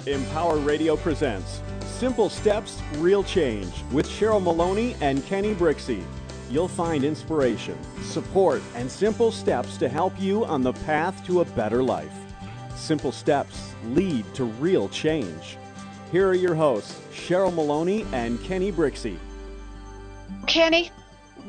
Empower Radio presents Simple Steps, Real Change with Cheryl Maloney and Kenny Brixey. You'll find inspiration, support, and simple steps to help you on the path to a better life. Simple steps lead to real change. Here are your hosts, Cheryl Maloney and Kenny Brixey. Kenny,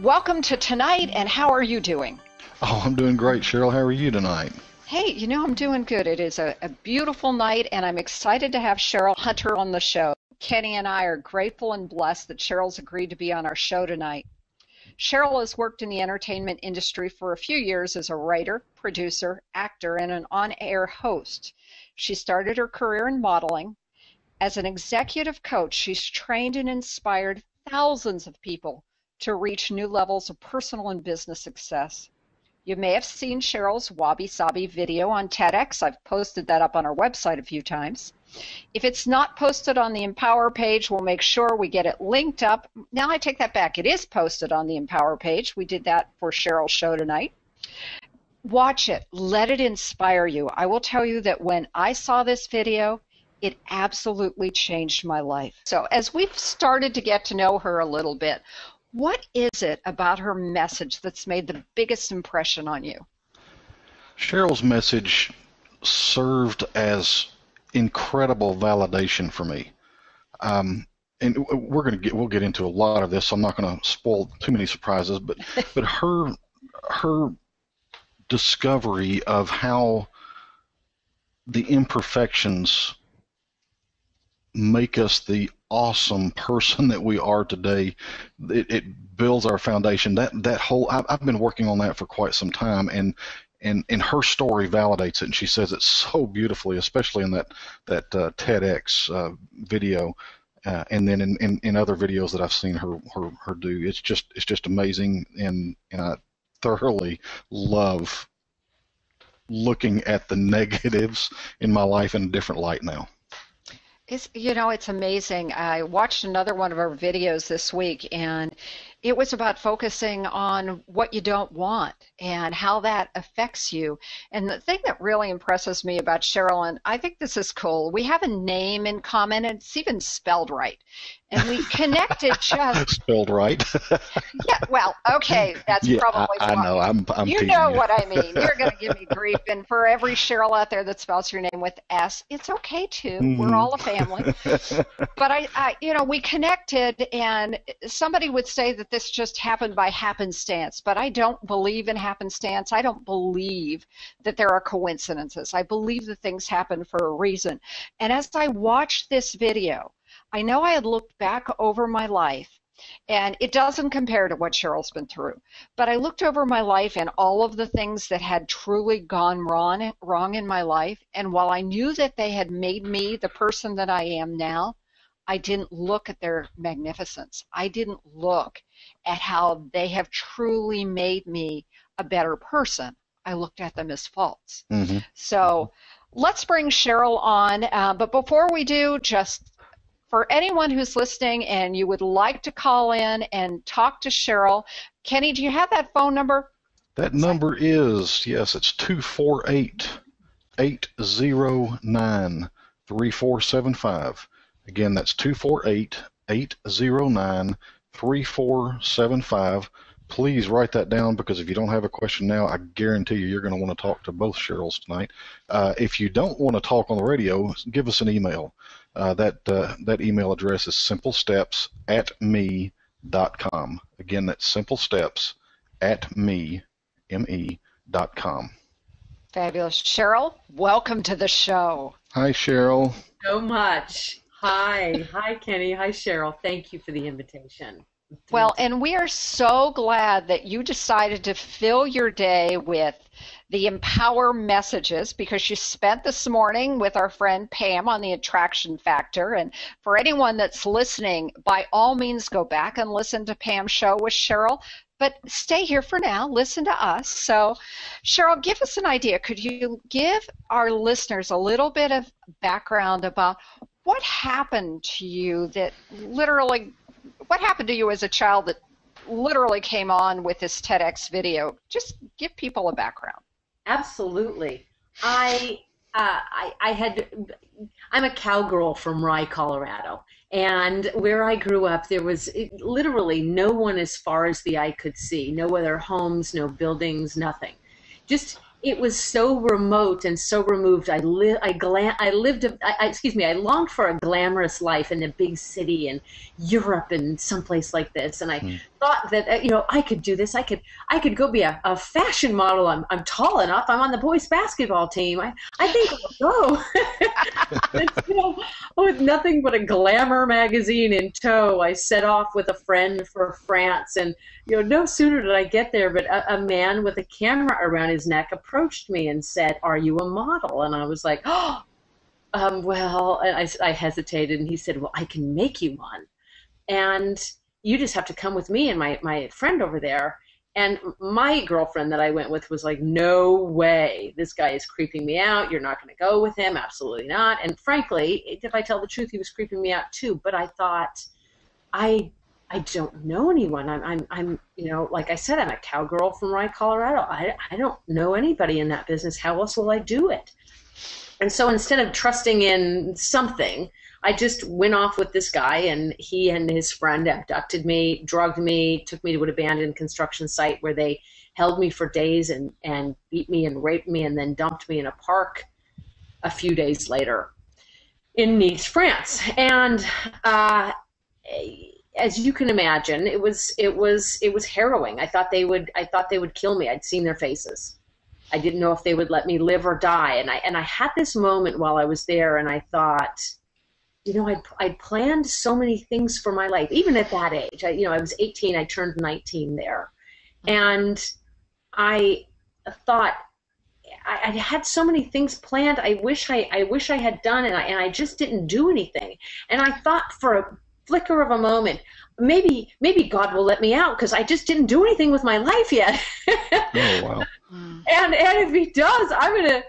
welcome to tonight, and how are you doing? Oh, I'm doing great, Cheryl. How are you tonight? Hey, I'm doing good. It is a beautiful night, and I'm excited to have Cheryl Hunter on the show. Kenny and I are grateful and blessed that Cheryl's agreed to be on our show tonight. Cheryl has worked in the entertainment industry for a few years as a writer, producer, actor, and an on-air host. She started her career in modeling. As an executive coach, she's trained and inspired thousands of people to reach new levels of personal and business success. You may have seen Cheryl's Wabi Sabi video on TEDx. I've posted that up on our website a few times. If it's not posted on the Empower page, we'll make sure we get it linked up. Now I take that back. It is posted on the Empower page. We did that for Cheryl's show tonight. Watch it. Let it inspire you. I will tell you that when I saw this video, it absolutely changed my life. So as we've started to get to know her a little bit, what is it about her message that's made the biggest impression on you? Cheryl's message served as incredible validation for me. And we'll get into a lot of this, so I'm not going to spoil too many surprises, but her discovery of how the imperfections make us the awesome person that we are today. It builds our foundation. That whole I've been working on that for quite some time, and her story validates it, and she says it so beautifully, especially in that TEDx video, and then in other videos that I've seen her do. It's just amazing, and I thoroughly love looking at the negatives in my life in a different light now. It's amazing. I watched another one of our videos this week, and it was about focusing on what you don't want and how that affects you. And the thing that really impresses me about Cheryl, and I think this is cool, we have a name in common, and it's even spelled right. And we connected just... Spelled right? Yeah, well, okay, that's probably I know, I'm you teasing know you. what I mean. You're going to give me grief. And for every Cheryl out there that spells your name with S, it's okay, too. Mm-hmm. We're all a family. But, we connected, and somebody would say that this just happened by happenstance, but I don't believe in happenstance. I don't believe that there are coincidences. I believe that things happen for a reason. And as I watched this video, I know I had looked back over my life, and it doesn't compare to what Cheryl's been through, but I looked over my life and all of the things that had truly gone wrong in my life, and while I knew that they had made me the person that I am now, I didn't look at their magnificence. I didn't look at how they have truly made me a better person. I looked at them as faults. Mm-hmm. So let's bring Cheryl on, but before we do, just for anyone who's listening and you would like to call in and talk to Cheryl, Kenny, do you have that phone number? That number is, yes, it's 248-809-3475. Again, that's 248-809-3475. Please write that down, because if you don't have a question now, I guarantee you're going to want to talk to both Cheryls tonight. If you don't want to talk on the radio, give us an email. That email address is simplesteps@me.com. Again, that's simplesteps@me.com. Fabulous. Cheryl, welcome to the show. Hi, Cheryl. So much. Hi, Kenny. Hi, Cheryl. Thank you for the invitation. Well, and we are so glad that you decided to fill your day with the Empower messages, because you spent this morning with our friend Pam on the attraction factor. And for anyone that's listening, by all means, go back and listen to Pam's show with Cheryl. But stay here for now. Listen to us. So, Cheryl, give us an idea. Could you give our listeners a little bit of background about what happened to you what happened to you as a child that literally came on with this TEDx video? Just give people a background. Absolutely. I had I'm a cowgirl from Rye, Colorado. And where I grew up, there was literally no one as far as the eye could see. No other homes, no buildings, nothing. Just it was so remote and so removed. I longed for a glamorous life in a big city in Europe and someplace like this. And I thought that I could do this. I could go be a fashion model. I'm tall enough. I'm on the boys basketball team. I think I'll go. With nothing but a glamour magazine in tow, I set off with a friend for France. And no sooner did I get there, but a man with a camera around his neck approached me and said, "Are you a model?" And I was like, "Oh, well," and I hesitated, and he said, "Well, I can make you one. And you just have to come with me and my friend over there." And my girlfriend that I went with was like, "No way. This guy is creeping me out. You're not going to go with him. Absolutely not." And frankly, if I tell the truth, he was creeping me out too. But I thought, I don't know anyone. I'm like I said, I'm a cowgirl from Rye, Colorado. I don't know anybody in that business. How else will I do it? And so instead of trusting in something, I just went off with this guy, and he and his friend abducted me, drugged me, took me to an abandoned construction site where they held me for days and beat me and raped me and then dumped me in a park a few days later in Nice, France. And as you can imagine, it was harrowing. I thought they would kill me. I'd seen their faces. I didn't know if they would let me live or die. And I had this moment while I was there, and I thought, I'd planned so many things for my life, even at that age. I was 18. I turned 19 there, and I thought I had so many things planned. I wish I had done, and I just didn't do anything. And I thought for a flicker of a moment, maybe God will let me out because I just didn't do anything with my life yet. Oh wow! And if He does, I'm gonna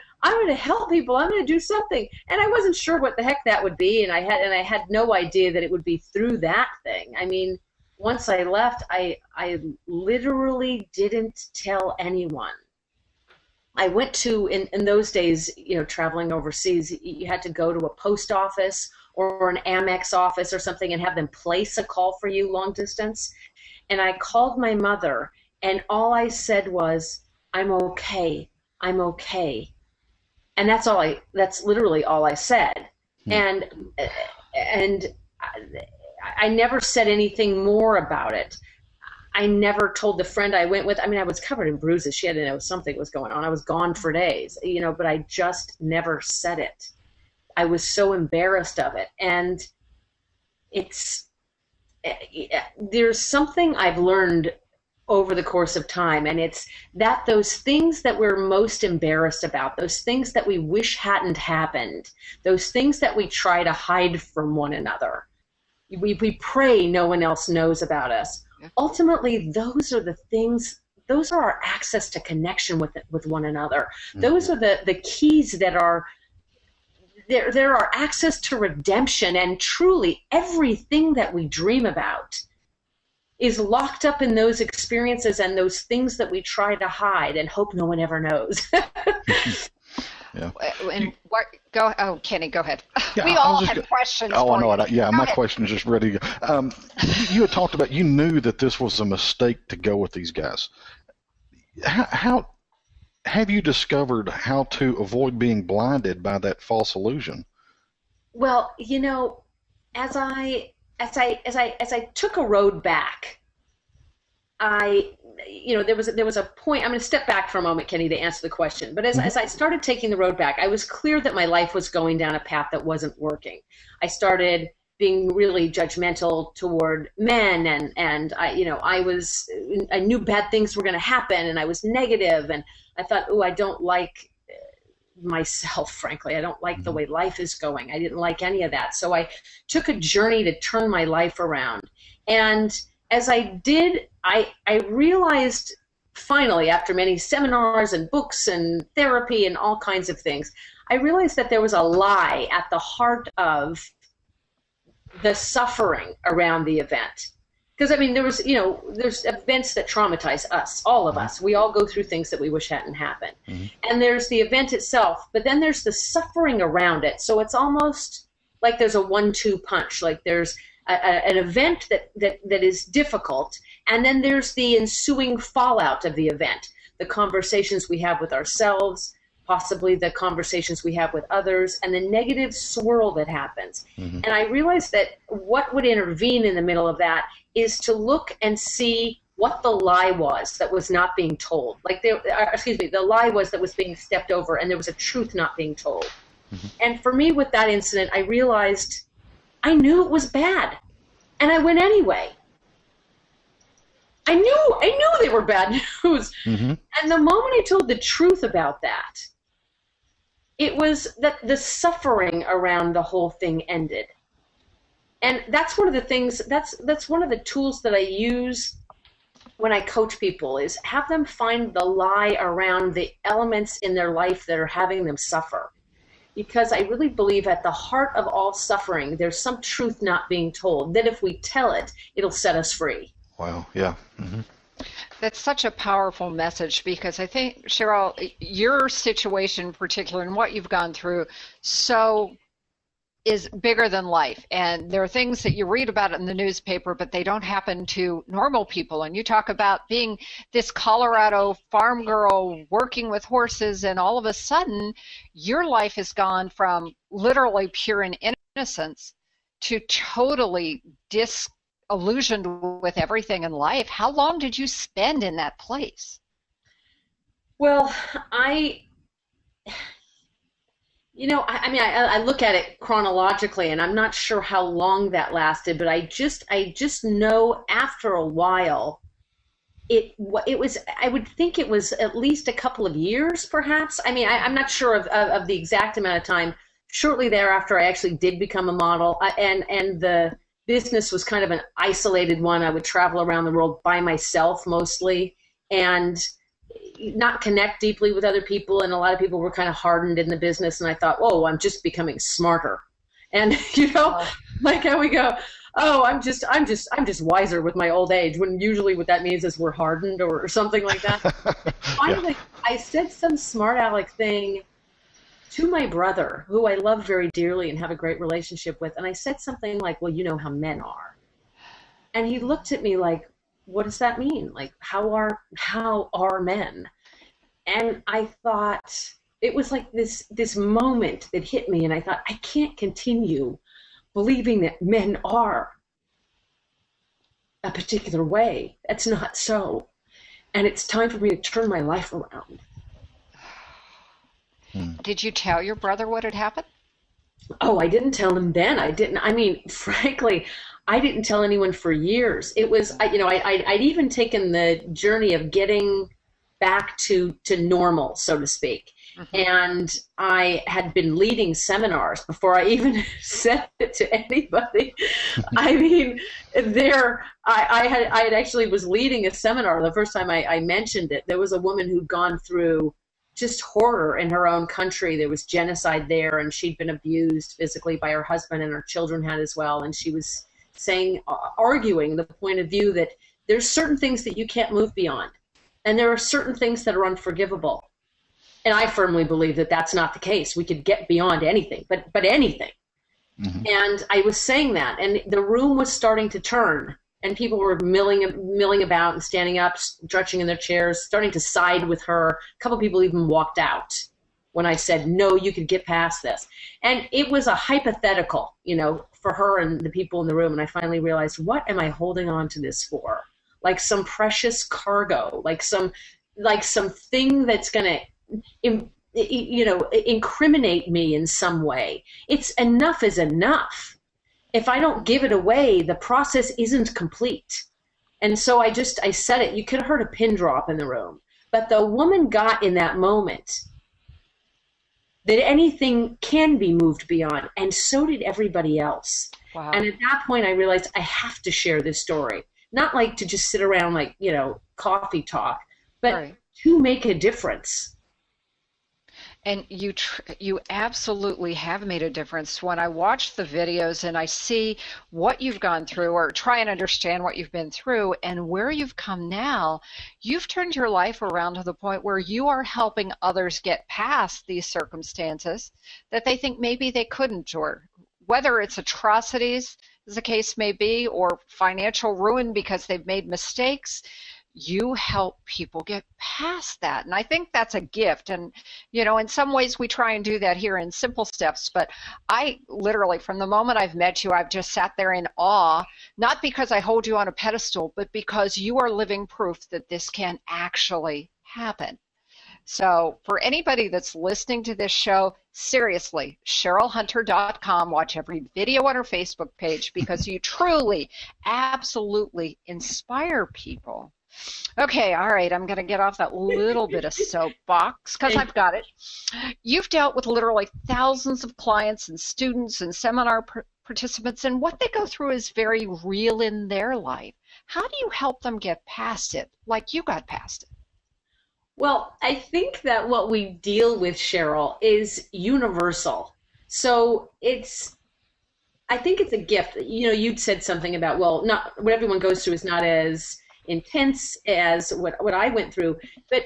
help people. I'm gonna do something. And I wasn't sure what the heck that would be, and I had no idea that it would be through that thing. I mean, once I left, I literally didn't tell anyone. I went to in those days, traveling overseas, you had to go to a post office or an Amex office or something and have them place a call for you long distance. And I called my mother, and all I said was, "I'm okay. I'm okay." And that's literally all I said. And I never said anything more about it. I never told the friend I went with. I mean, I was covered in bruises. She had to know something was going on. I was gone for days, but I just never said it. I was so embarrassed of it. And there's something I've learned over the course of time, and it's that those things that we're most embarrassed about, those things that we wish hadn't happened, those things that we try to hide from one another, we pray no one else knows about us. Ultimately, those are the things, those are our access to connection with one another. Those are the keys that are there are access to redemption, and truly everything that we dream about is locked up in those experiences and those things that we try to hide and hope no one ever knows. Yeah. And Kenny, go ahead. Yeah, we all have questions. Oh, I know you. it. Yeah, my question is just ready to go. You had talked about you knew that this was a mistake to go with these guys. How have you discovered how to avoid being blinded by that false illusion? Well, as I took a road back, there was a point. I'm going to step back for a moment, Kenny, to answer the question. But as I started taking the road back, I was clear that my life was going down a path that wasn't working. I started being really judgmental toward men, and I knew bad things were going to happen, and I was negative, and I thought, I don't like myself, frankly. I don't like the way life is going. I didn't like any of that. So I took a journey to turn my life around. And as I did, I realized finally, after many seminars and books and therapy and all kinds of things, I realized that there was a lie at the heart of the suffering around the event. Because, I mean, there's events that traumatize us, all of us. We all go through things that we wish hadn't happened. And there's the event itself, but then there's the suffering around it. So it's almost like there's a 1-2 punch. Like there's an event that is difficult, and then there's the ensuing fallout of the event, the conversations we have with ourselves, possibly the conversations we have with others, and the negative swirl that happens. And I realized that what would intervene in the middle of that is to look and see what the lie was that was not being told. Like, the lie was that was being stepped over, and there was a truth not being told. And for me, with that incident, I realized I knew it was bad, and I went anyway. I knew they were bad news. And the moment I told the truth about that, it was that the suffering around the whole thing ended. And that's one of the things, that's one of the tools that I use when I coach people, is have them find the lie around the elements in their life that are having them suffer. Because I really believe at the heart of all suffering, there's some truth not being told, that if we tell it, it'll set us free. Wow, yeah. That's such a powerful message, because I think, Cheryl, your situation in particular and what you've gone through is bigger than life. And there are things that you read about in the newspaper, but they don't happen to normal people. And you talk about being this Colorado farm girl working with horses, and all of a sudden your life has gone from literally pure innocence to totally disillusioned with everything in life. How long did you spend in that place? Well, I look at it chronologically, and I'm not sure how long that lasted, but I just know after a while, it was, I would think it was at least a couple of years, perhaps. I mean, I'm not sure of the exact amount of time. Shortly thereafter, I actually did become a model, and the business was kind of an isolated one. I would travel around the world by myself mostly, and not connect deeply with other people. And a lot of people were kind of hardened in the business. And I thought, oh, I'm just becoming smarter. And, like how we go, oh, I'm just wiser with my old age, when usually what that means is we're hardened or something like that. Finally, I said some smart aleck thing to my brother, who I love very dearly and have a great relationship with. And I said something like, well, you know how men are. And he looked at me like, what does that mean? Like, how are men? And I thought, it was like this moment that hit me, and I thought, I can't continue believing that men are a particular way. That's not so. And it's time for me to turn my life around. Did you tell your brother what had happened? Oh, I didn't tell him then. I mean, frankly, I didn't tell anyone for years. It was, I'd even taken the journey of getting back to normal, so to speak. And I had been leading seminars before I even said it to anybody. I mean, I actually was leading a seminar the first time I mentioned it. There was a woman who'd gone through just horror in her own country. There was genocide there, and she'd been abused physically by her husband, and her children had as well. And she was arguing the point of view that there's certain things that you can't move beyond, and there are certain things that are unforgivable. And I firmly believe that that's not the case. We could get beyond anything, but anything. And I was saying that, and the room was starting to turn, and people were milling about and standing up, stretching in their chairs, starting to side with her. A couple people even walked out when I said, no, you could get past this. And it was a hypothetical, for her and the people in the room. And I finally realized, what am I holding on to this for? Like some precious cargo, like some thing that's going to, incriminate me in some way. It's enough is enough. If I don't give it away, the process isn't complete. And so I said it. You could have heard a pin drop in the room. But the woman got in that moment that anything can be moved beyond, and so did everybody else. Wow. And at that point, I realized I have to share this story. Not like to just sit around like, coffee talk, but to make a difference. And you absolutely have made a difference. When I watch the videos and I see what you've gone through, or try and understand what you've been through and where you've come now, you've turned your life around to the point where you are helping others get past these circumstances that they think maybe they couldn't, or whether it's atrocities, as the case may be, or financial ruin because they've made mistakes. You help people get past that. And I think that's a gift. And, in some ways we try and do that here in Simple Steps, but I literally, from the moment I've met you, I've just sat there in awe, not because I hold you on a pedestal, but because you are living proof that this can actually happen. So for anybody that's listening to this show, seriously, CherylHunter.com, watch every video on her Facebook page, because you truly, absolutely inspire people. Okay, all right, I'm going to get off that little bit of soapbox because I've got it. You've dealt with literally thousands of clients and students and seminar participants, and what they go through is very real in their life. How do you help them get past it like you got past it? Well, I think that what we deal with, Cheryl, is universal. So I think it's a gift. You'd said something about, well, not what everyone goes through is not as intense as what I went through, but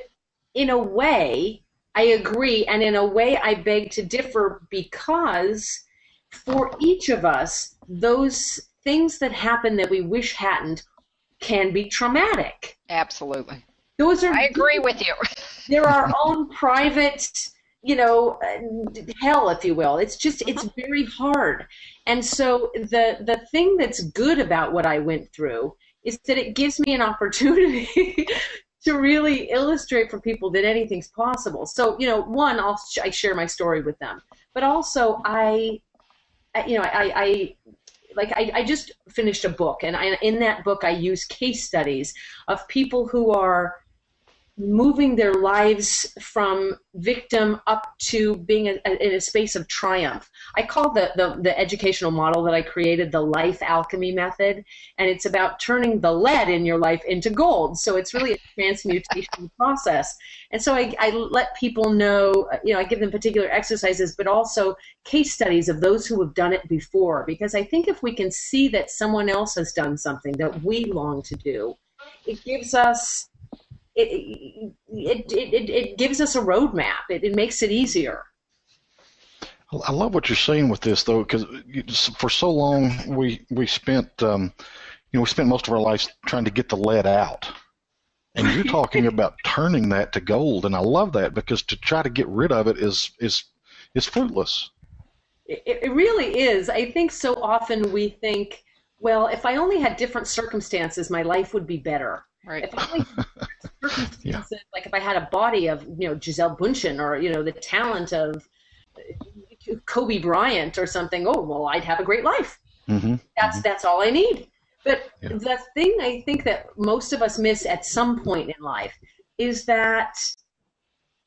in a way I agree, and in a way I beg to differ, because for each of us, those things that happen that we wish hadn't can be traumatic. Absolutely. I agree with you. They're our own private, hell, if you will. It's very hard. And so the thing that's good about what I went through is that it gives me an opportunity to really illustrate for people that anything's possible. So, one, I share my story with them, but also I just finished a book, and in that book I use case studies of people who are moving their lives from victim up to being in a space of triumph. I call the educational model that I created the life alchemy method, and it's about turning the lead in your life into gold. So it's really a transmutation process. And so I let people know, I give them particular exercises, but also case studies of those who have done it before, because I think if we can see that someone else has done something that we long to do, it gives us it gives us a roadmap. It makes it easier. I love what you're saying with this, though, because for so long we spent we spent most of our lives trying to get the lead out, and you're talking about turning that to gold, and I love that, because to try to get rid of it is fruitless. It really is. I think so often we think, well, if I only had different circumstances, my life would be better. Right. If I only had circumstances, like if I had a body of Gisele Bündchen, or the talent of Kobe Bryant or something, oh well, I'd have a great life. Mm-hmm. That's all I need. But the thing I think that most of us miss at some point in life is that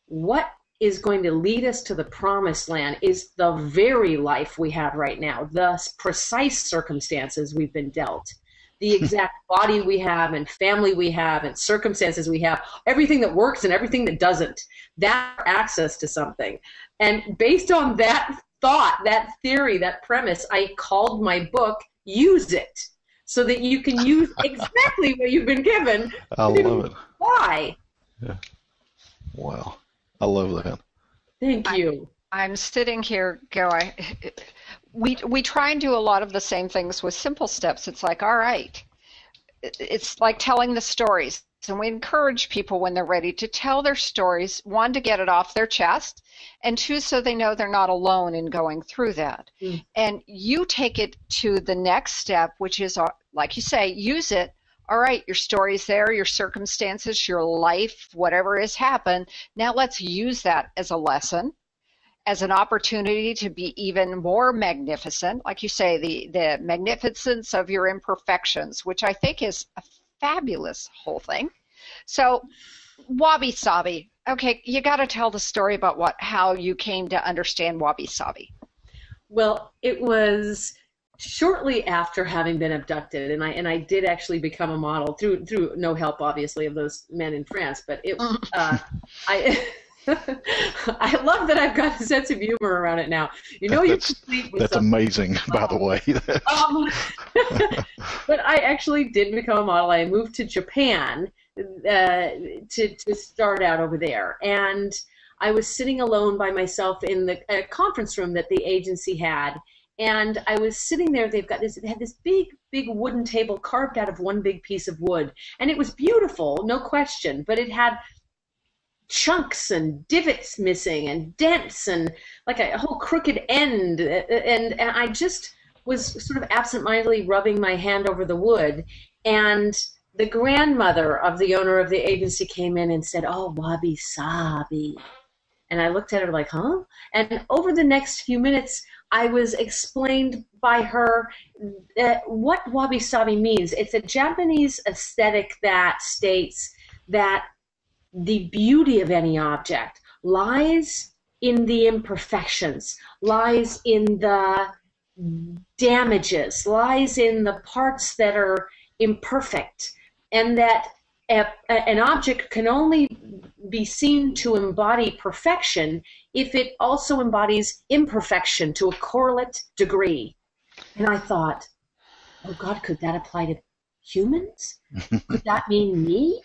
what is going to lead us to the promised land is the very life we have right now, the precise circumstances we've been dealt, the exact body we have and family we have and circumstances we have, everything that works and everything that doesn't, that access to something. And based on that thought, that theory, that premise, I called my book Use It, so that you can use exactly what you've been given. I love it. Why? Yeah. Wow. I love that. Thank you. I'm sitting here going, we try and do a lot of the same things with Simple Steps. It's like, all right, it's like telling the stories. And we encourage people when they're ready to tell their stories, one, to get it off their chest, and two, so they know they're not alone in going through that. Mm. And you take it to the next step, which is, like you say, use it. All right, your story's there, your circumstances, your life, whatever has happened. Now let's use that as a lesson, as an opportunity to be even more magnificent. Like you say, the magnificence of your imperfections, which I think is a fabulous whole thing. So, wabi sabi. Okay, you got to tell the story about how you came to understand wabi sabi. Well, it was shortly after having been abducted, and I did actually become a model through no help, obviously, of those men in France. But I love that I've got a sense of humor around it now. You know, you're complete with that's something. Amazing, by the way. But I actually did become a model. I moved to Japan to start out over there, and I was sitting alone by myself in the conference room that the agency had, and I was sitting there. They had this big wooden table carved out of one big piece of wood, and it was beautiful, no question, but it had chunks and divots missing and dents and like a whole crooked end, and I just was sort of absentmindedly rubbing my hand over the wood, and the grandmother of the owner of the agency came in and said, "Oh, wabi sabi," and I looked at her like, huh? And over the next few minutes, I was explained by her what wabi sabi means. It's a Japanese aesthetic that states that the beauty of any object lies in the imperfections, lies in the damages, lies in the parts that are imperfect, and that an object can only be seen to embody perfection if it also embodies imperfection to a correlate degree. And I thought, oh God, could that apply to humans? Could that mean me?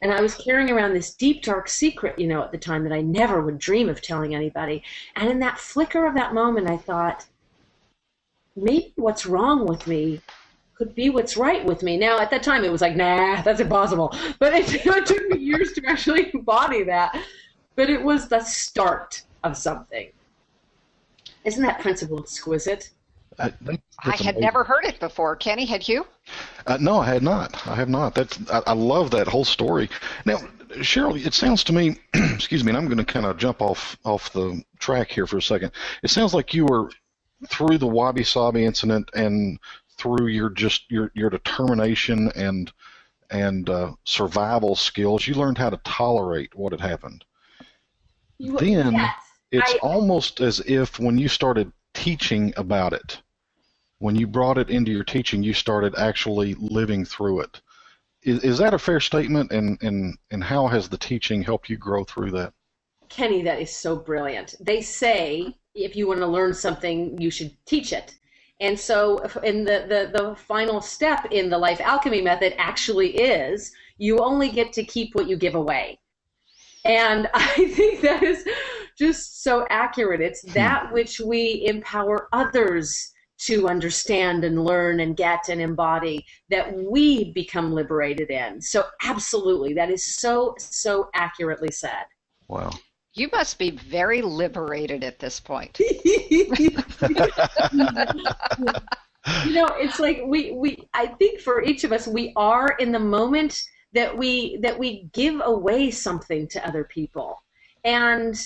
And I was carrying around this deep, dark secret, you know, at the time that I never would dream of telling anybody. And in that flicker of that moment, I thought, maybe what's wrong with me could be what's right with me. Now, at that time, it was like, nah, that's impossible. But it took me years to actually embody that. But it was the start of something. Isn't that principle exquisite? I had never heard it before. Kenny, had you? No, I had not. I have not. I love that whole story. Now, Cheryl, it sounds to me, excuse me, and I'm going to kind of jump off the track here for a second. It sounds like you were through the wabi sabi incident and through your determination and survival skills, you learned how to tolerate what had happened. It's almost as if when you started teaching about it, when you brought it into your teaching, you started actually living through it. Is that a fair statement? And how has the teaching helped you grow through that? Kenny, that is so brilliant. They say if you want to learn something, you should teach it. And so in the final step in the life alchemy method actually is you only get to keep what you give away. And I think that is just so accurate. It's that which we empower others to understand and learn and get and embody that we become liberated in. So absolutely, that is so accurately said. Wow. You must be very liberated at this point. You know, it's like I think for each of us, we are in the moment that we give away something to other people. And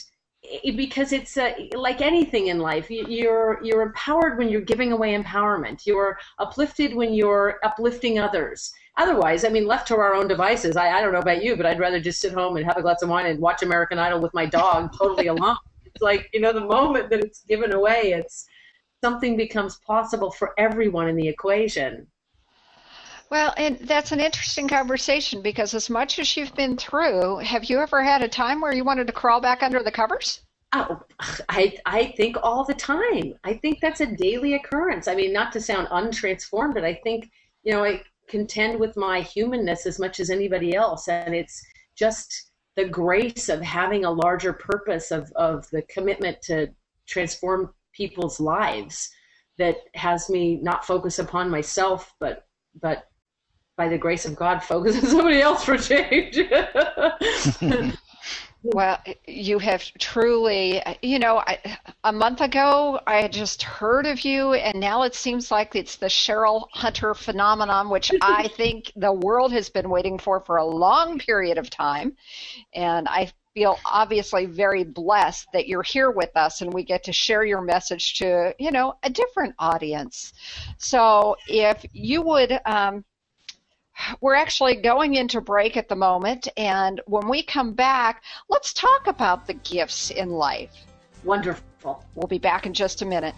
because it's like anything in life, you're empowered when you're giving away empowerment. You're uplifted when you're uplifting others. Otherwise, I mean, left to our own devices, I don't know about you, but I'd rather just sit home and have a glass of wine and watch American Idol with my dog totally alone. It's like, you know, the moment that it's given away, it's something becomes possible for everyone in the equation. Well, and that's an interesting conversation because as much as you've been through, have you ever had a time where you wanted to crawl back under the covers? Oh, I think all the time. I think that's a daily occurrence. I mean, not to sound untransformed, but I think, you know, I contend with my humanness as much as anybody else, and it's just the grace of having a larger purpose of the commitment to transform people's lives that has me not focus upon myself, but by the grace of God, focus on somebody else for change. Well, you have truly, you know, a month ago I had just heard of you, and now it seems like it's the Cheryl Hunter phenomenon, which I think the world has been waiting for a long period of time. And I feel obviously very blessed that you're here with us and we get to share your message to, you know, a different audience. So if you would... we're actually going into break at the moment, and when we come back, let's talk about the gifts in life. Wonderful. We'll be back in just a minute.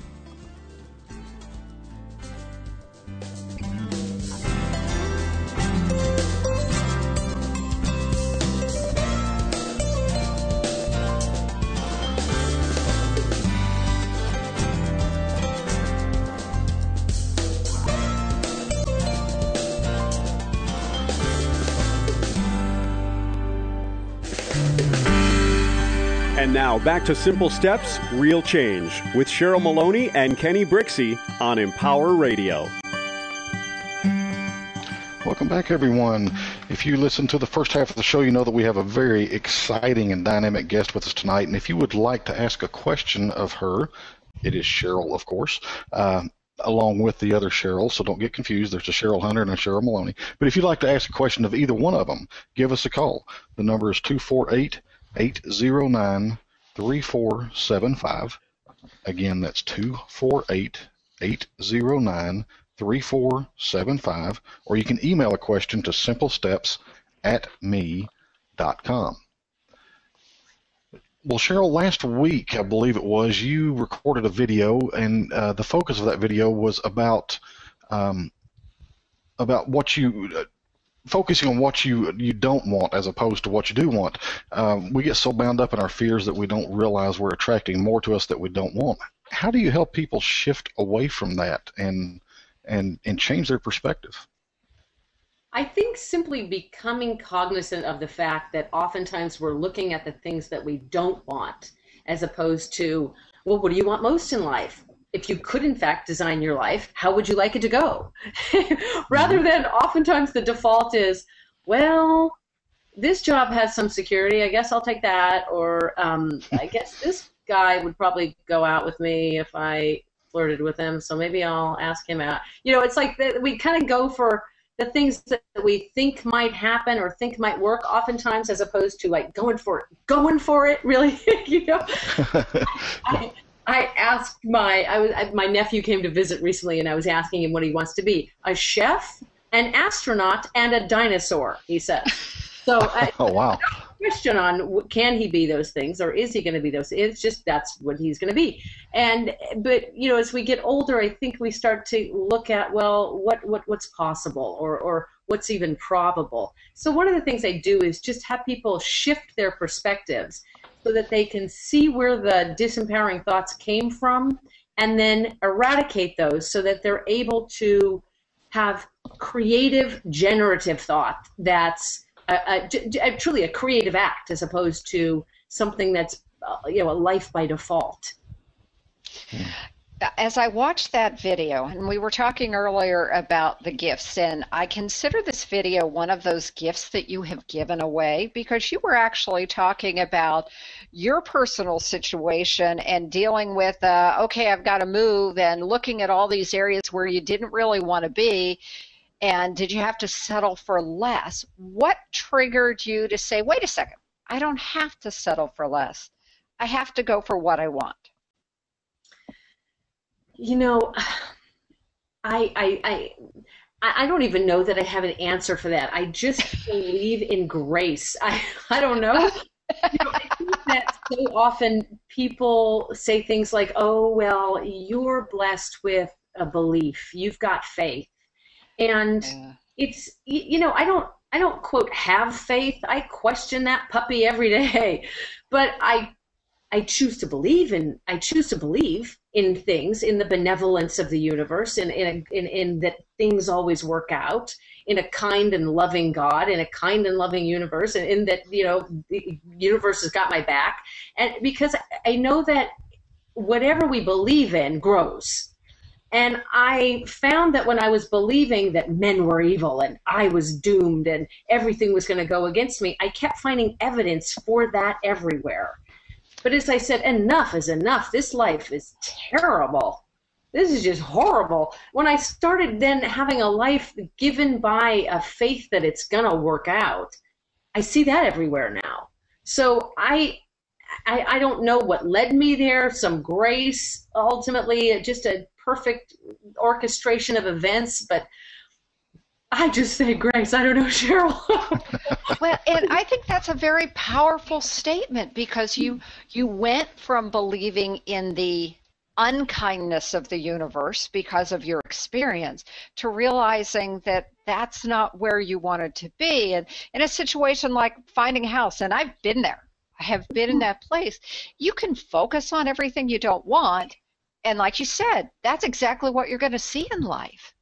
And now back to Simple Steps, Real Change with Cheryl Maloney and Kenny Brixey on Empower Radio. Welcome back, everyone. If you listen to the first half of the show, you know that we have a very exciting and dynamic guest with us tonight. And if you would like to ask a question of her, it is Cheryl, of course, along with the other Cheryl, so don't get confused. There's a Cheryl Hunter and a Cheryl Maloney. But if you'd like to ask a question of either one of them, give us a call. The number is 248-809-3475. Again, that's 248-809-3475. Or you can email a question to simplesteps@me.com. Well, Cheryl, last week, I believe it was, you recorded a video, and the focus of that video was about what you focusing on what you don't want as opposed to what you do want. We get so bound up in our fears that we don't realize we're attracting more to us that we don't want. How do you help people shift away from that and change their perspective? I think simply becoming cognizant of the fact that oftentimes we're looking at the things that we don't want as opposed to, well, what do you want most in life? If you could, in fact, design your life, how would you like it to go? Rather than oftentimes the default is, well, this job has some security. I guess I'll take that. Or I guess this guy would probably go out with me if I flirted with him, so maybe I'll ask him out. You know, it's like we kind of go for the things that we think might happen or think might work oftentimes as opposed to like going for it really. You know, I asked my nephew came to visit recently and I was asking him what he wants to be: a chef, an astronaut, and a dinosaur, he said. So oh, wow. Question on can he be those things or is he going to be those? It's just that's what he's going to be. But you know, as we get older, I think we start to look at, well, what's possible or what's even probable. So one of the things I do is just have people shift their perspectives so that they can see where the disempowering thoughts came from and then eradicate those so that they're able to have creative, generative thought that's truly a creative act as opposed to something that's a life by default. As I watched that video, and we were talking earlier about the gifts, and I consider this video one of those gifts that you have given away because you were actually talking about your personal situation and dealing with, okay, I've got to move, and looking at all these areas where you didn't really want to be. And did you have to settle for less? What triggered you to say, wait a second, I don't have to settle for less. I have to go for what I want? You know, I don't even know that I have an answer for that. I just believe in grace. I don't know. You know, I think that so often people say things like, oh, well, you're blessed with a belief. You've got faith. And it's, you know, I don't quote have faith. I question that puppy every day, but I choose to believe in things, in the benevolence of the universe, in that things always work out, in a kind and loving God, in a kind and loving universe, and in that, you know, the universe has got my back, and because I know that whatever we believe in grows. And I found that when I was believing that men were evil and I was doomed and everything was going to go against me, I kept finding evidence for that everywhere. But as I said, enough is enough. This life is terrible. This is just horrible. When I started then having a life given by a faith that it's going to work out, I see that everywhere now. So I don't know what led me there, some grace, ultimately just a perfect orchestration of events, but I just say grace. I don't know, Cheryl. Well, and I think that's a very powerful statement because you went from believing in the unkindness of the universe because of your experience to realizing that that's not where you wanted to be. And in a situation like finding a house, and I've been there, I have been in that place, you can focus on everything you don't want. And like you said, that's exactly what you're going to see in life.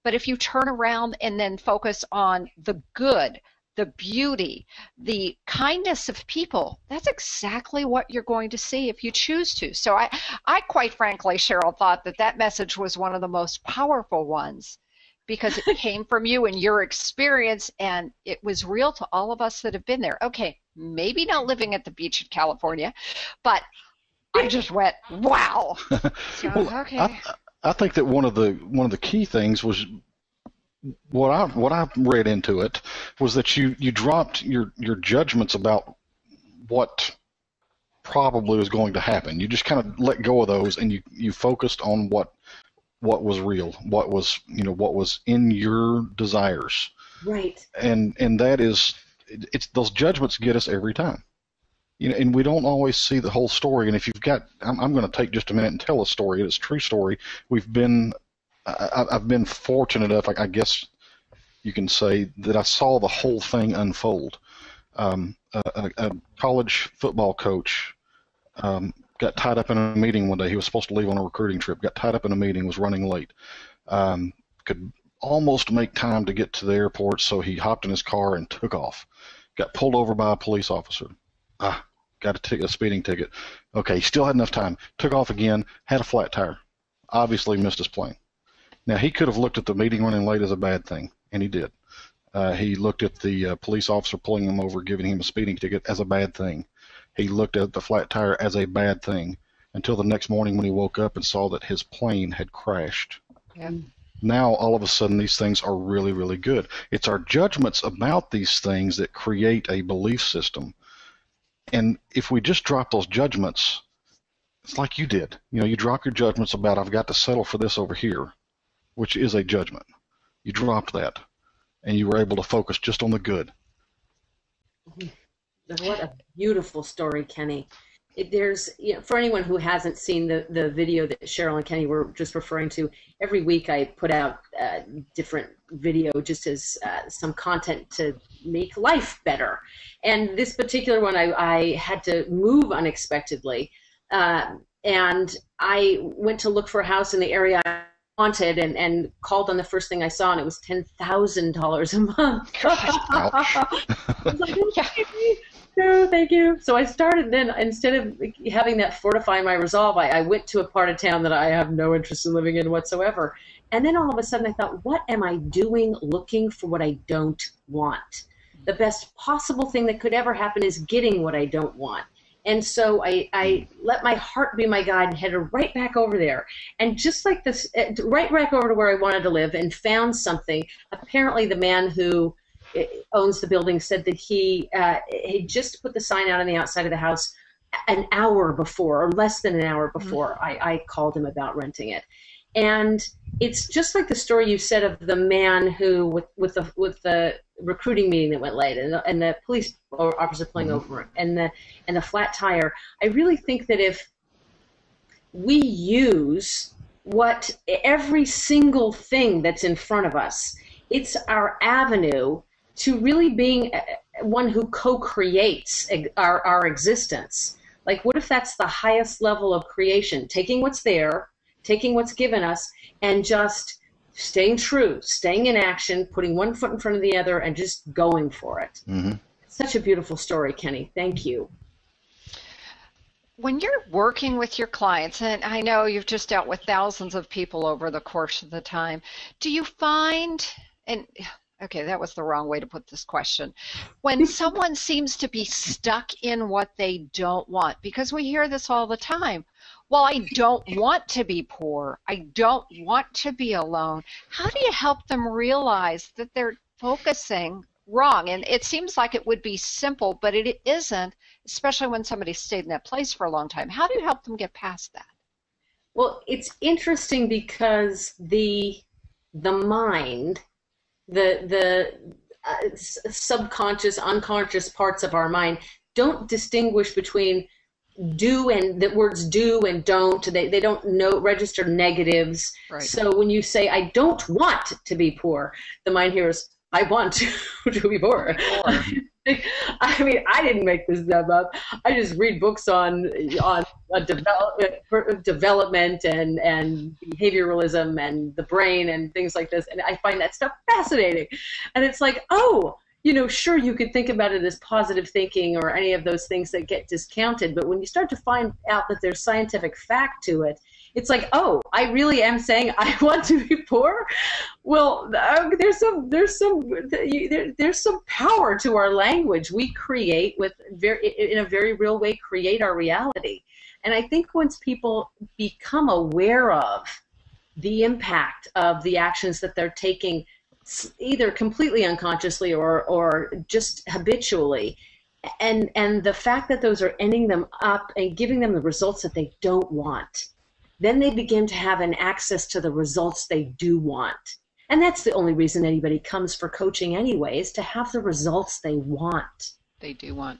But if you turn around and then focus on the good, the beauty, the kindness of people, that's exactly what you're going to see if you choose to. So I quite frankly, Cheryl, thought that that message was one of the most powerful ones because it came from you and your experience, and it was real to all of us that have been there. Okay, maybe not living at the beach in California, but I just went, wow. So, Well, okay. I think that one of the key things was what I read into it was that you dropped your judgments about what probably was going to happen. You just kind of let go of those, and you focused on what was real, what was in your desires. Right. And that is, it's those judgments get us every time. And we don't always see the whole story. And if you've got, I'm going to take just a minute and tell a story. It's a true story. I've been fortunate enough, I guess you can say, that I saw the whole thing unfold. A college football coach got tied up in a meeting one day. He was supposed to leave on a recruiting trip, got tied up in a meeting, was running late. Could almost make time to get to the airport, so he hopped in his car and took off. Got pulled over by a police officer. Got a speeding ticket. Okay, he still had enough time. Took off again, had a flat tire. Obviously missed his plane. Now, he could have looked at the meeting running late as a bad thing, and he did. He looked at the police officer pulling him over, giving him a speeding ticket as a bad thing. He looked at the flat tire as a bad thing until the next morning when he woke up and saw that his plane had crashed. Yeah. Now, all of a sudden, these things are really, really good. It's our judgments about these things that create a belief system. And if we just drop those judgments, it's like you did. You drop your judgments about, I've got to settle for this over here, which is a judgment. You dropped that, and you were able to focus just on the good. What a beautiful story, Kenny. There's, for anyone who hasn't seen the video that Cheryl and Kenny were just referring to, every week I put out different video just as some content to make life better. And this particular one, I had to move unexpectedly, and I went to look for a house in the area I wanted, and called on the first thing I saw, and it was $10,000 a month. I was like, okay. No, thank you. So I started then, instead of having that fortify my resolve, I went to a part of town that I have no interest in living in whatsoever. And then all of a sudden I thought, what am I doing looking for what I don't want? The best possible thing that could ever happen is getting what I don't want. And so I let my heart be my guide and headed right back over there. And just like this, right back over to where I wanted to live, and found something. Apparently the man who owns the building said that he just put the sign out on the outside of the house an hour before, or less than an hour before I called him about renting it. And it's just like the story you said of the man who with the recruiting meeting that went late, and the police officer pulling over, and the flat tire. I really think that if we use every single thing that's in front of us, it's our avenue to really being one who co-creates our existence. Like, what if that's the highest level of creation? Taking what's there, taking what's given us, and just staying true, staying in action, putting one foot in front of the other, and just going for it. Mm-hmm. Such a beautiful story, Kenny. Thank you. When you're working with your clients, and I know you've just dealt with thousands of people over the course of the time, do you find, and okay, that was the wrong way to put this question, when someone seems to be stuck in what they don't want, because we hear this all the time, well, I don't want to be poor, I don't want to be alone, how do you help them realize that they're focusing wrong? And it seems like it would be simple, but it isn't, especially when somebody stayed in that place for a long time. How do you help them get past that? Well, it's interesting because the mind, the subconscious, unconscious parts of our mind don't distinguish between do and the words do and don't. They don't register negatives. Right. So when you say, I don't want to be poor, the mind hears, I want to be poor. I mean, I didn't make this stuff up. I just read books on development and behavioralism and the brain and things like this, and I find that stuff fascinating. And it's like, oh, sure, you could think about it as positive thinking or any of those things that get discounted, but when you start to find out that there's scientific fact to it, it's like, oh, I really am saying I want to be poor. Well, there's some power to our language. We create in a very real way, create our reality. And I think once people become aware of the impact of the actions that they're taking, either completely unconsciously or just habitually, and the fact that those are ending them up and giving them the results that they don't want, then they begin to have an access to the results they do want. And that's the only reason anybody comes for coaching anyway, is to have the results they want. They do want.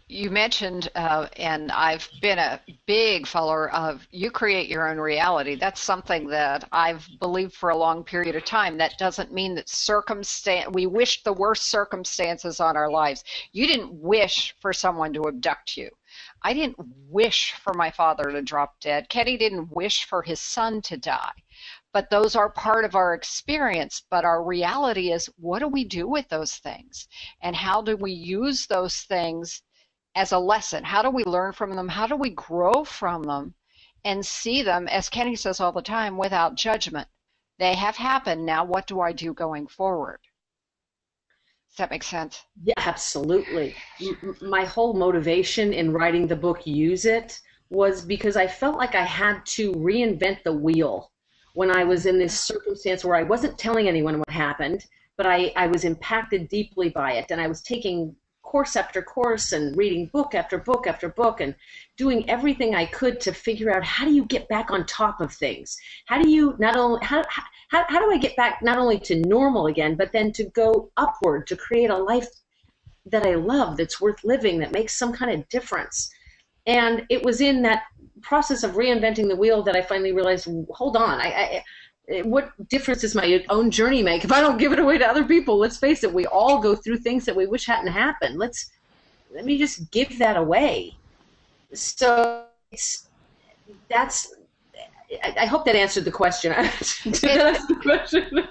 You mentioned, and I've been a big follower of, you create your own reality. That's something that I've believed for a long period of time. That doesn't mean that we wish the worst circumstances on our lives. You didn't wish for someone to abduct you. I didn't wish for my father to drop dead. Kenny didn't wish for his son to die. But those are part of our experience. But our reality is, what do we do with those things? And how do we use those things as a lesson? How do we learn from them? How do we grow from them and see them, as Kenny says all the time, without judgment? They have happened. Now what do I do going forward? Does that make sense? Yeah, absolutely. My whole motivation in writing the book, Use It, was because I felt like I had to reinvent the wheel when I was in this circumstance where I wasn't telling anyone what happened, but I was impacted deeply by it. And I was taking course after course and reading book after book after book and doing everything I could to figure out, how do you get back on top of things? How do you not only, how do I get back not only to normal again, but then to go upward, to create a life that I love, that's worth living, that makes some kind of difference? And it was in that process of reinventing the wheel that I finally realized, hold on, what difference does my own journey make if I don't give it away to other people? Let's face it, we all go through things that we wish hadn't happened. Let me just give that away. So I hope that answered the question. Did that answer the question?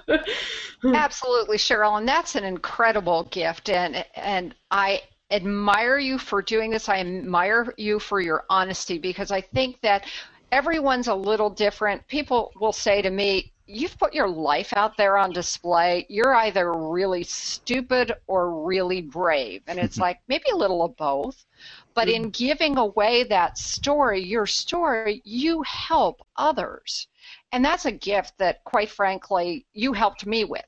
Absolutely, Cheryl, and that's an incredible gift, and I admire you for doing this. I admire you for your honesty, because I think that everyone's a little different. People will say to me, you've put your life out there on display. You're either really stupid or really brave. And it's like, maybe a little of both. But in giving away that story, your story, you help others. And that's a gift that, quite frankly, you helped me with.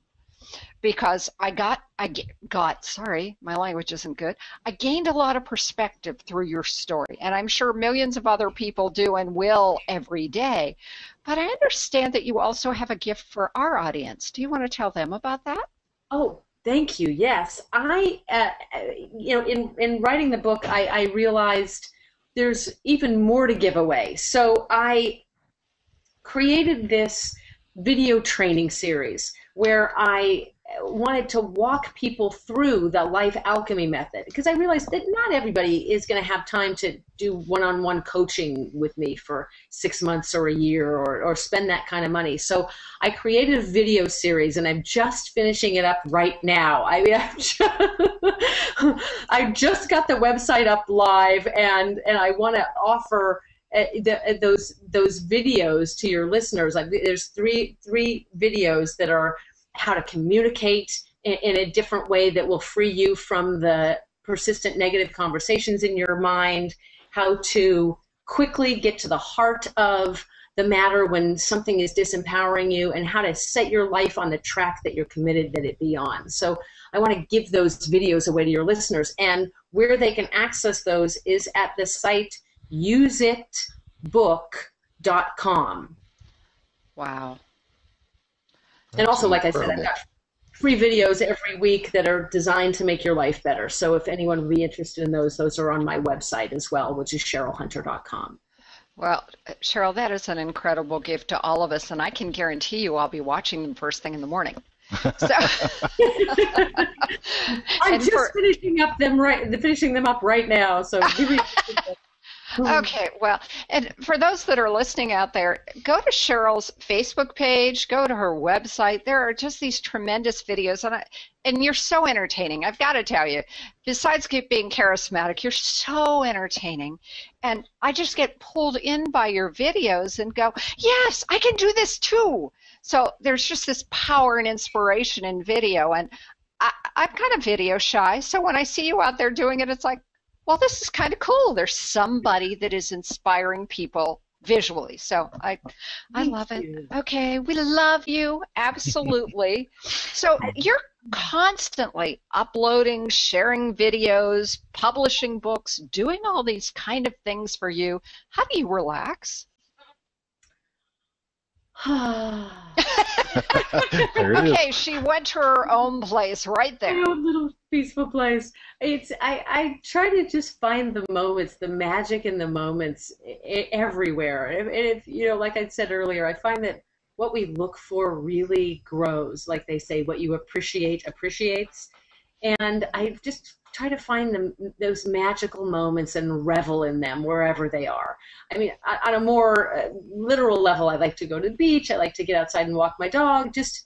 Because sorry, my language isn't good. I gained a lot of perspective through your story, and I'm sure millions of other people do and will every day. But I understand that you also have a gift for our audience. Do you want to tell them about that? Oh, thank you. Yes, in writing the book, I realized there's even more to give away. So I created this video training series where I wanted to walk people through the life alchemy method, because I realized that not everybody is going to have time to do one-on-one coaching with me for 6 months or a year or spend that kind of money. So I created a video series, and I'm just finishing it up right now. I just got the website up live, and I want to offer those videos to your listeners. There's three videos that are how to communicate in a different way that will free you from the persistent negative conversations in your mind, how to quickly get to the heart of the matter when something is disempowering you, and how to set your life on the track that you're committed that it be on. So I want to give those videos away to your listeners, and where they can access those is at the site useitbook.com. Wow. And also, like I said, I've got free videos every week that are designed to make your life better. So if anyone would be interested in those are on my website as well, which is CherylHunter.com. Well, Cheryl, that is an incredible gift to all of us, and I can guarantee you I'll be watching them first thing in the morning. So I'm just finishing them up right now. So give me Okay, well, and for those that are listening out there, go to Cheryl's Facebook page, go to her website. There are just these tremendous videos, and you're so entertaining. I've got to tell you, besides being charismatic, you're so entertaining. And I just get pulled in by your videos and go, yes, I can do this too. So there's just this power and inspiration in video. And I'm kind of video shy, so when I see you out there doing it, it's like, well, this is kind of cool. There's somebody that is inspiring people visually. So I love it. Okay, we love you. Absolutely. So you're constantly uploading, sharing videos, publishing books, doing all these kind of things for you. How do you relax? There it Okay, is. she went to her own place right there. My own little peaceful place. I try to just find the moments, the magic in the moments everywhere. And if you know, like I said earlier, I find that what we look for really grows. Like they say, what you appreciate appreciates. And I just try to find those magical moments and revel in them wherever they are. I mean, on a more literal level, I like to go to the beach. I like to get outside and walk my dog. Just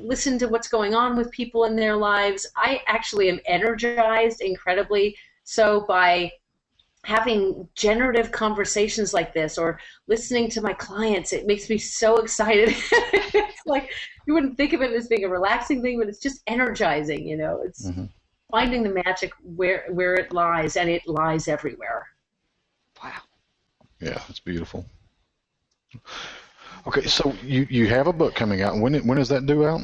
listen to what's going on with people in their lives. I actually am energized incredibly so by having generative conversations like this or listening to my clients. It makes me so excited. It's like you wouldn't think of it as being a relaxing thing, but it's just energizing, you know. It's finding the magic where it lies, and it lies everywhere. Wow. Yeah, it's beautiful. Okay, so you have a book coming out. When is that due out?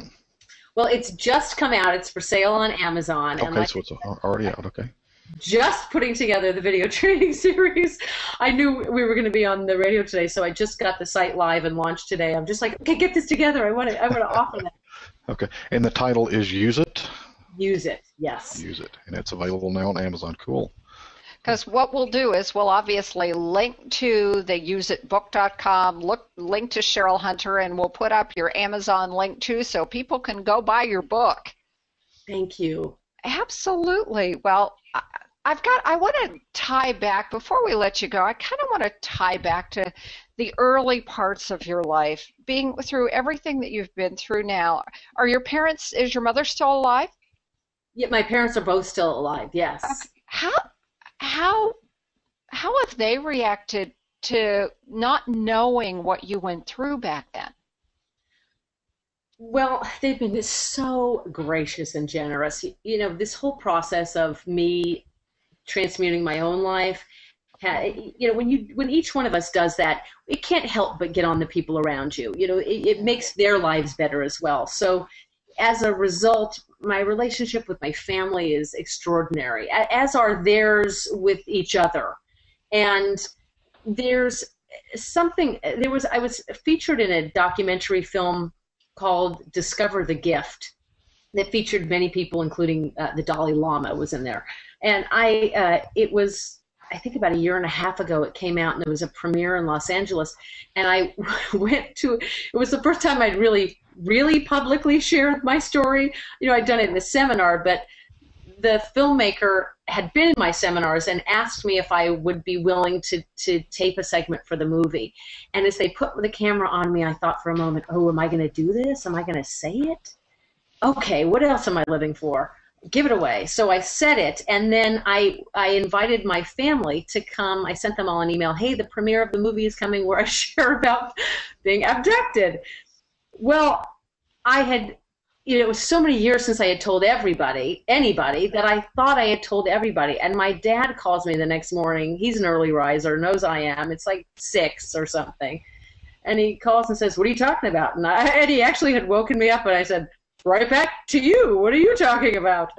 Well, it's just come out. It's for sale on Amazon. Okay, and like, so it's already out. Okay. Just putting together the video training series. I knew we were going to be on the radio today, so I just got the site live and launched today. I'm just like, okay, get this together. I want to offer that. Okay, and the title is Use It? Use It, yes. Use It, and it's available now on Amazon. Cool. Because what we'll do is we'll obviously link to the useitbook.com, link to Cheryl Hunter, and we'll put up your Amazon link too so people can go buy your book. Thank you. Absolutely. Well, I want to tie back, before we let you go, I kind of want to tie back to the early parts of your life, being through everything that you've been through now. Is your mother still alive? Yeah, my parents are both still alive, yes. Okay. How have they reacted to not knowing what you went through back then? Well, they've been so gracious and generous. You know, this whole process of me transmuting my own life, you know, when each one of us does that, it can't help but get on the people around you. You know, it makes their lives better as well. So as a result, my relationship with my family is extraordinary, as are theirs with each other. And there's something, I was featured in a documentary film called Discover the Gift that featured many people, including the Dalai Lama was in there. And it was, I think about a year and a half ago it came out, and there was a premiere in Los Angeles. And I went to, it was the first time I'd really publicly shared my story. You know, I'd done it in a seminar, but the filmmaker had been in my seminars and asked me if I would be willing to tape a segment for the movie. And as they put the camera on me, I thought for a moment, oh, am I going to do this? Am I going to say it? Okay, what else am I living for? Give it away. So I said it, and then I invited my family to come. I sent them all an email, hey, the premiere of the movie is coming where I share about being abducted. Well, it was so many years since I had told anybody, that I thought I had told everybody. And my dad calls me the next morning. He's an early riser, knows I am. It's like 6 or something. And he calls and says, what are you talking about? And he actually had woken me up, and I said, right back to you. What are you talking about?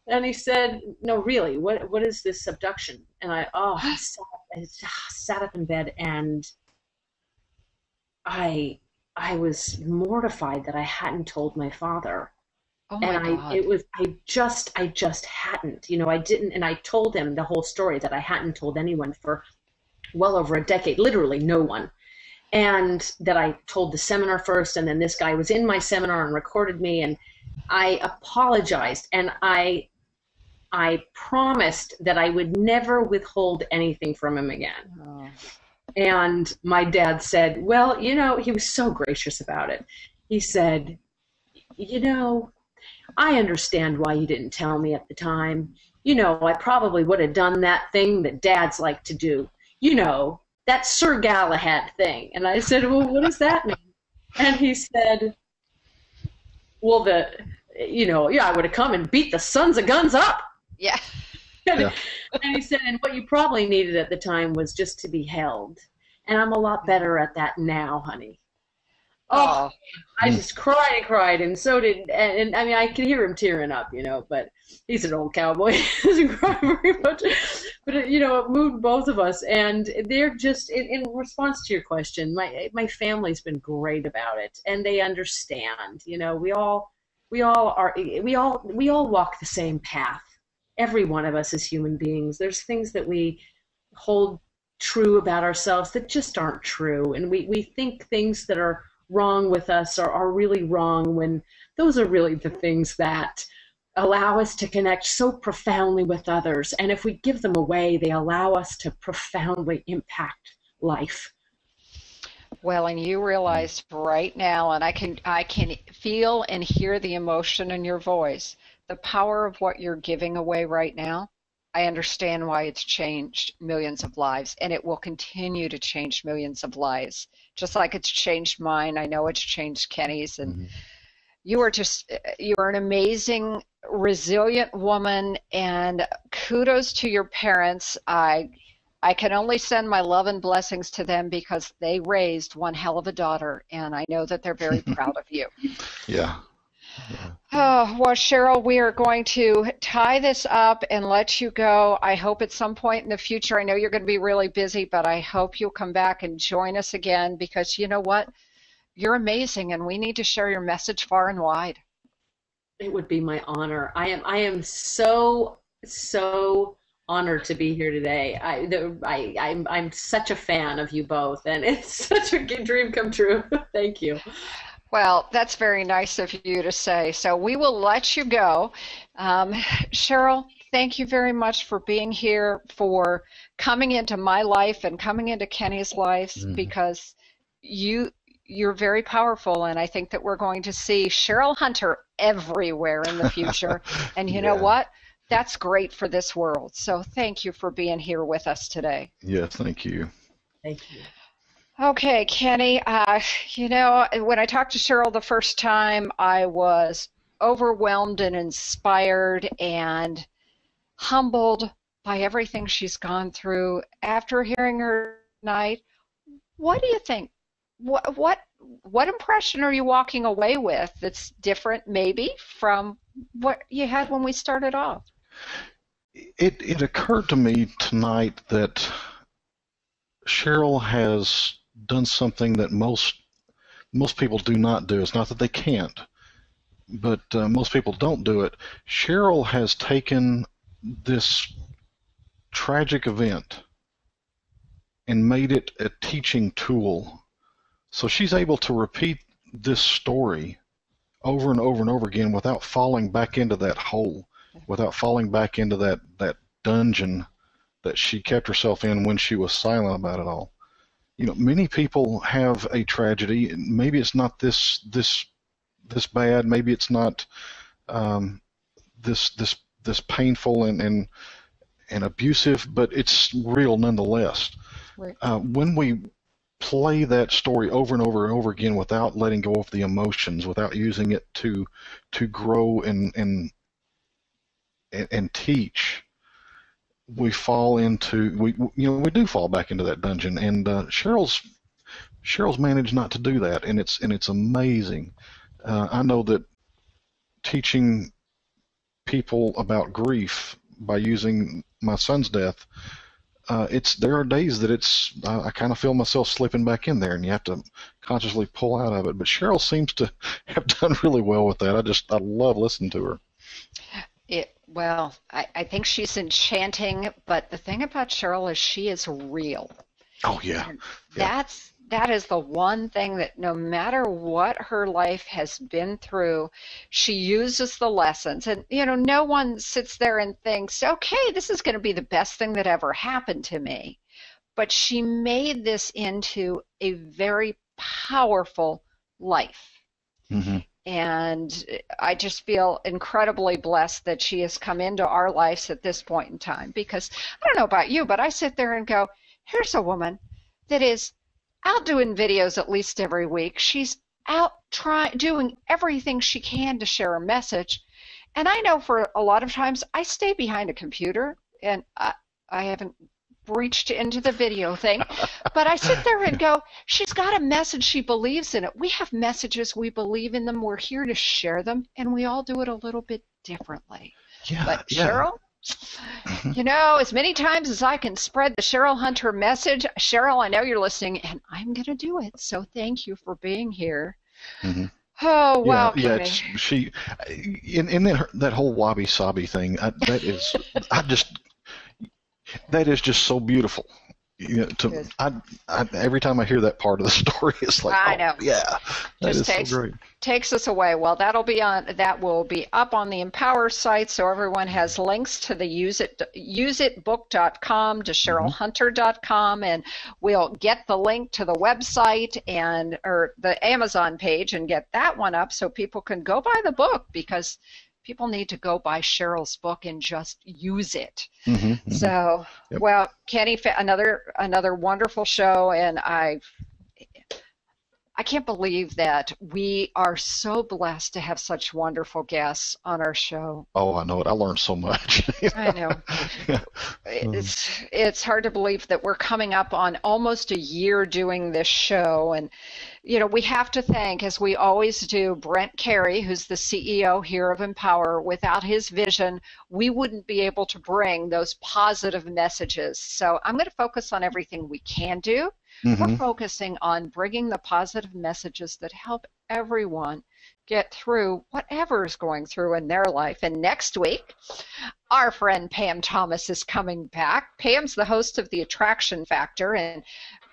And he said, no, really, what is this abduction? And I sat up in bed, and I was mortified that I hadn't told my father. Oh my God. I just hadn't, you know, I didn't, and I told him the whole story that I hadn't told anyone for well over a decade, literally no one. And that I told the seminar first, and then this guy was in my seminar and recorded me, and I apologized, and I I promised that I would never withhold anything from him again. Oh. And my dad said, well, he was so gracious about it. He said, I understand why you didn't tell me at the time. I probably would have done that thing that dads like to do. That Sir Galahad thing. And I said, well, what does that mean? And he said, well, I would have come and beat the sons of guns up. Yeah. And he said, and what you probably needed at the time was just to be held. And I'm a lot better at that now, honey. Oh, I just cried and cried, and so did, and I mean, I could hear him tearing up, but he's an old cowboy. He doesn't cry very much. But, it moved both of us, and they're just, in response to your question, my family's been great about it, and they understand. We all walk the same path. Every one of us as human beings. There's things that we hold true about ourselves that just aren't true, and we think things that are wrong with us are really wrong, when those are really the things that allow us to connect so profoundly with others. And if we give them away, they allow us to profoundly impact life. Well, and you realize right now, and I can feel and hear the emotion in your voice, the power of what you're giving away right now. I understand why it's changed millions of lives, and it will continue to change millions of lives. Just like it's changed mine, I know it's changed Kenny's. And you are an amazing, resilient woman, and kudos to your parents. I can only send my love and blessings to them, because they raised one hell of a daughter, and I know that they're very proud of you. Yeah. Oh, well, Cheryl, we are going to tie this up and let you go. I hope at some point in the future, I know you're going to be really busy, but I hope you'll come back and join us again, because you know what? You're amazing, and we need to share your message far and wide. It would be my honor. I am so honored to be here today. I'm such a fan of you both, and it's such a dream come true. Thank you. Well, that's very nice of you to say. So we will let you go. Cheryl, thank you very much for being here, for coming into my life and coming into Kenny's life, because you're very powerful, and I think that we're going to see Cheryl Hunter everywhere in the future. And you know what? That's great for this world. So thank you for being here with us today. Yes, thank you. Thank you. Okay, Kenny, when I talked to Cheryl the first time, I was overwhelmed and inspired and humbled by everything she's gone through. After hearing her tonight, what do you think? What impression are you walking away with that's different, maybe, from what you had when we started off? It occurred to me tonight that Cheryl has done something that most people do not do. It's not that they can't, but most people don't do it. Cheryl has taken this tragic event and made it a teaching tool. So she's able to repeat this story over and over and over again without falling back into that hole, without falling back into that dungeon that she kept herself in when she was silent about it all. Many people have a tragedy, and maybe it's not this bad, maybe it's not this painful and abusive, but it's real nonetheless. Right. When we play that story over and over and over again without letting go of the emotions, without using it to grow and teach, we fall into we do fall back into that dungeon, and Cheryl's managed not to do that, and it's amazing. I know that teaching people about grief by using my son's death, there are days that I kind of feel myself slipping back in there, and you have to consciously pull out of it. But Cheryl seems to have done really well with that. I love listening to her. Well, I think she's enchanting, but the thing about Cheryl is she is real. Oh, yeah. And that is the one thing that no matter what her life has been through, she uses the lessons. And, no one sits there and thinks, okay, this is going to be the best thing that ever happened to me. But she made this into a very powerful life. Mm-hmm. And I just feel incredibly blessed that she has come into our lives at this point in time. Because I don't know about you, but I sit there and go, here's a woman that is out doing videos at least every week. She's out doing everything she can to share a message. And I know for a lot of times I stay behind a computer and I haven't reached into the video thing, but I sit there and go, she's got a message, she believes in it. We have messages, we believe in them, we're here to share them, and we all do it a little bit differently. Yeah, but yeah. Cheryl, as many times as I can spread the Cheryl Hunter message, Cheryl, I know you're listening, and I'm going to do it. So thank you for being here. Mm-hmm. Oh, wow. Yeah, she in that whole wabi sabi thing. That is just so beautiful. Every time I hear that part of the story, it's like, I know. Yeah, that is so great. Takes us away. Well, that will be up on the Empower site, so everyone has links to the useitbook.com, to CherylHunter.com, and we'll get the link to the website or the Amazon page and get that one up so people can go buy the book, because people need to go buy Cheryl's book and just use it. Mm-hmm, mm-hmm. So, yep. Well, Kenny, another wonderful show, and I can't believe that we are so blessed to have such wonderful guests on our show. Oh, I know it. I learned so much. I know. Yeah. It's hard to believe that we're coming up on almost a year doing this show, and we have to thank, as we always do, Brent Carey, who's the CEO here of Empower. Without his vision, we wouldn't be able to bring those positive messages. So I'm going to focus on everything we can do. Mm-hmm. We're focusing on bringing the positive messages that help everyone get through whatever is going through in their life. And next week, our friend Pam Thomas is coming back. Pam's the host of The Attraction Factor, and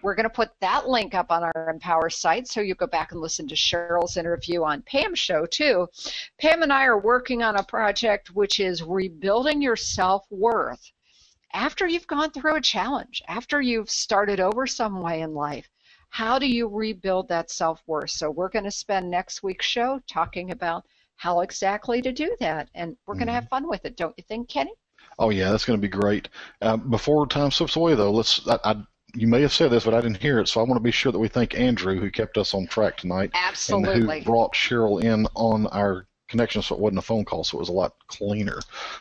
we're going to put that link up on our Empower site, so you go back and listen to Cheryl's interview on Pam's show, too. Pam and I are working on a project which is rebuilding your self-worth. After you've gone through a challenge, after you've started over some way in life, how do you rebuild that self-worth? So we're going to spend next week's show talking about how exactly to do that, and we're going to have fun with it, don't you think, Kenny? Oh, yeah, that's going to be great. Before time slips away, though, you may have said this, but I didn't hear it, so I want to be sure that we thank Andrew, who kept us on track tonight. Absolutely. And who brought Cheryl in on our connection, so it wasn't a phone call, so it was a lot cleaner.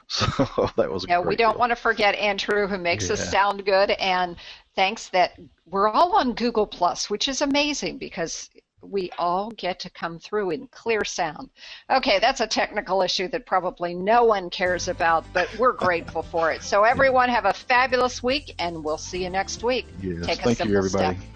So that was we don't want to forget Andrew, who makes us sound good, and thanks that we're all on Google Plus, which is amazing because we all get to come through in clear sound. Okay, that's a technical issue that probably no one cares about, but we're grateful for it. So everyone have a fabulous week, and we'll see you next week. Yes, Take a thank you, simple everybody. step.